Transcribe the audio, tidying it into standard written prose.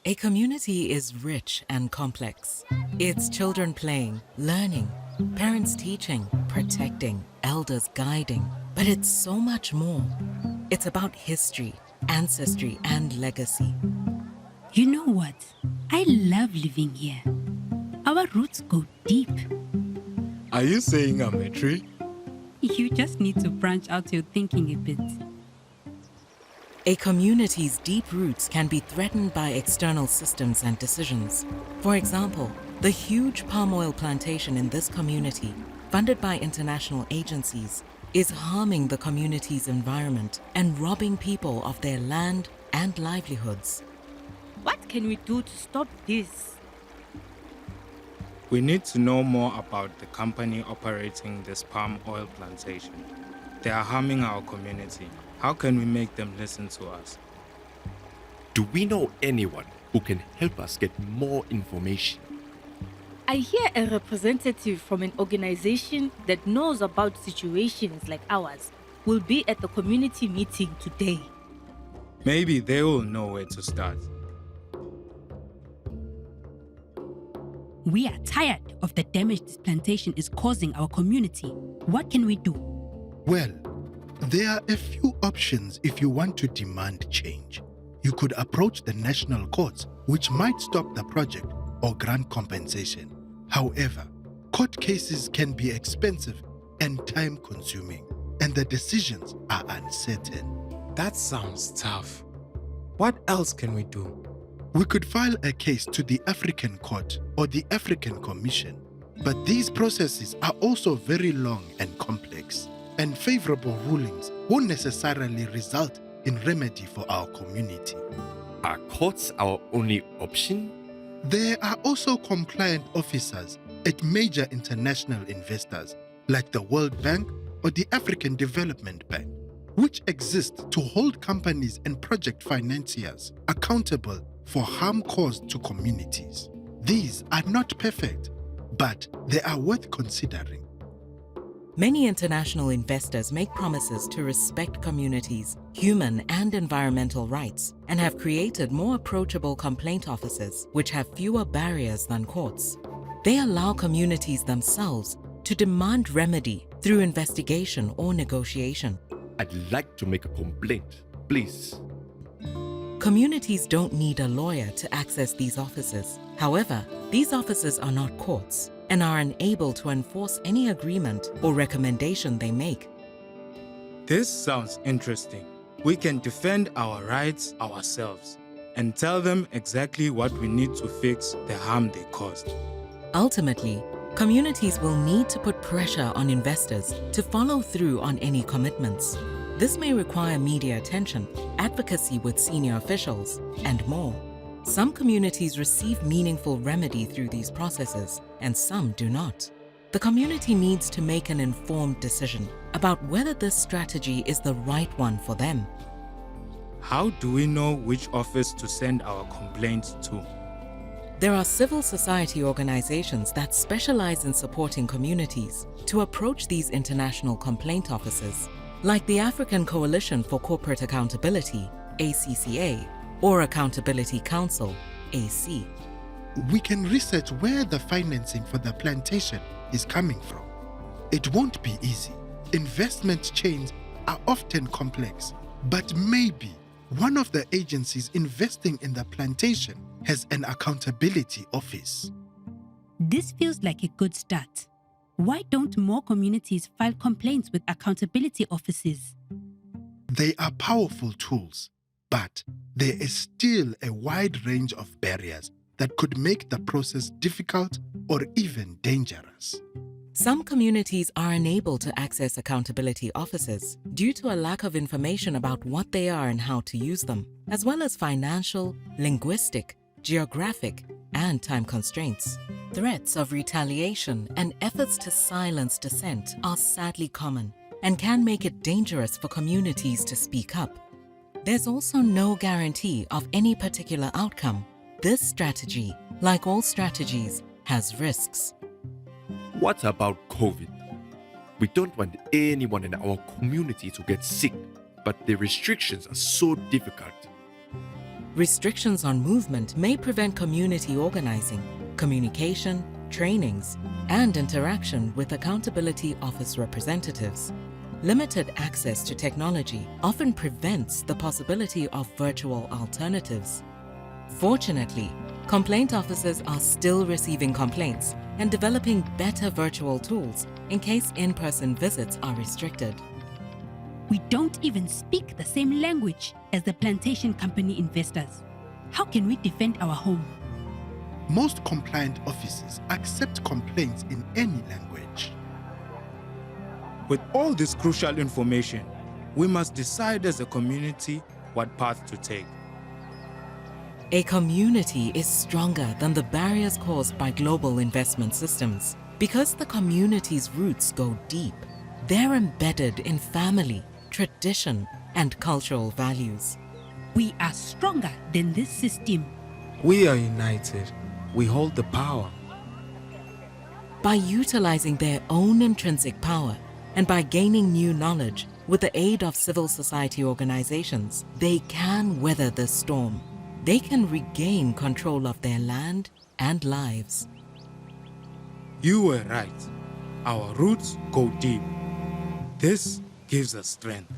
A community is rich and complex. It's children playing, learning, parents teaching, protecting, elders guiding. But it's so much more. It's about history, ancestry, and legacy. You know what? I love living here. Our roots go deep. Are you saying I'm a tree? You just need to branch out your thinking a bit. A community's deep roots can be threatened by external systems and decisions. For example, the huge palm oil plantation in this community, funded by international agencies, is harming the community's environment and robbing people of their land and livelihoods. What can we do to stop this? We need to know more about the company operating this palm oil plantation. They are harming our community. How can we make them listen to us? Do we know anyone who can help us get more information? I hear a representative from an organization that knows about situations like ours will be at the community meeting today. Maybe they will know where to start. We are tired of the damage this plantation is causing our community. What can we do? Well, there are a few options if you want to demand change. You could approach the national courts, which might stop the project or grant compensation. However, court cases can be expensive and time-consuming, and the decisions are uncertain. That sounds tough. What else can we do? We could file a case to the African Court or the African Commission, but these processes are also very long and complex, and favorable rulings won't necessarily result in remedy for our community. Are courts our only option? There are also compliant officers at major international investors like the World Bank or the African Development Bank, which exist to hold companies and project financiers accountable for harm caused to communities. These are not perfect, but they are worth considering. Many international investors make promises to respect communities' human and environmental rights and have created more approachable complaint offices which have fewer barriers than courts. They allow communities themselves to demand remedy through investigation or negotiation. I'd like to make a complaint, please. Communities don't need a lawyer to access these offices. However, these offices are not courts and are unable to enforce any agreement or recommendation they make. This sounds interesting. We can defend our rights ourselves and tell them exactly what we need to fix the harm they caused. Ultimately, communities will need to put pressure on investors to follow through on any commitments. This may require media attention, advocacy with senior officials, and more. Some communities receive meaningful remedy through these processes, and some do not. The community needs to make an informed decision about whether this strategy is the right one for them. How do we know which office to send our complaint to? There are civil society organizations that specialize in supporting communities to approach these international complaint offices, like the African Coalition for Corporate Accountability, ACCA, or Accountability Council, AC. We can research where the financing for the plantation is coming from. It won't be easy. Investment chains are often complex, but maybe one of the agencies investing in the plantation has an accountability office. This feels like a good start. Why don't more communities file complaints with accountability offices? They are powerful tools, but there is still a wide range of barriers that could make the process difficult or even dangerous. Some communities are unable to access accountability offices due to a lack of information about what they are and how to use them, as well as financial, linguistic, geographic, and time constraints. Threats of retaliation and efforts to silence dissent are sadly common and can make it dangerous for communities to speak up. There's also no guarantee of any particular outcome. This strategy, like all strategies, has risks. What about COVID? We don't want anyone in our community to get sick, but the restrictions are so difficult. Restrictions on movement may prevent community organizing, communication, trainings, and interaction with accountability office representatives. Limited access to technology often prevents the possibility of virtual alternatives. Fortunately, complaint officers are still receiving complaints and developing better virtual tools in case in-person visits are restricted. We don't even speak the same language as the plantation company investors. How can we defend our home? Most compliant offices accept complaints in any language. With all this crucial information, we must decide as a community what path to take. A community is stronger than the barriers caused by global investment systems. Because the community's roots go deep, they're embedded in family, tradition, and cultural values. We are stronger than this system. We are united. We hold the power. By utilizing their own intrinsic power and by gaining new knowledge with the aid of civil society organizations, they can weather the storm. They can regain control of their land and lives. You were right. Our roots go deep. This gives us strength.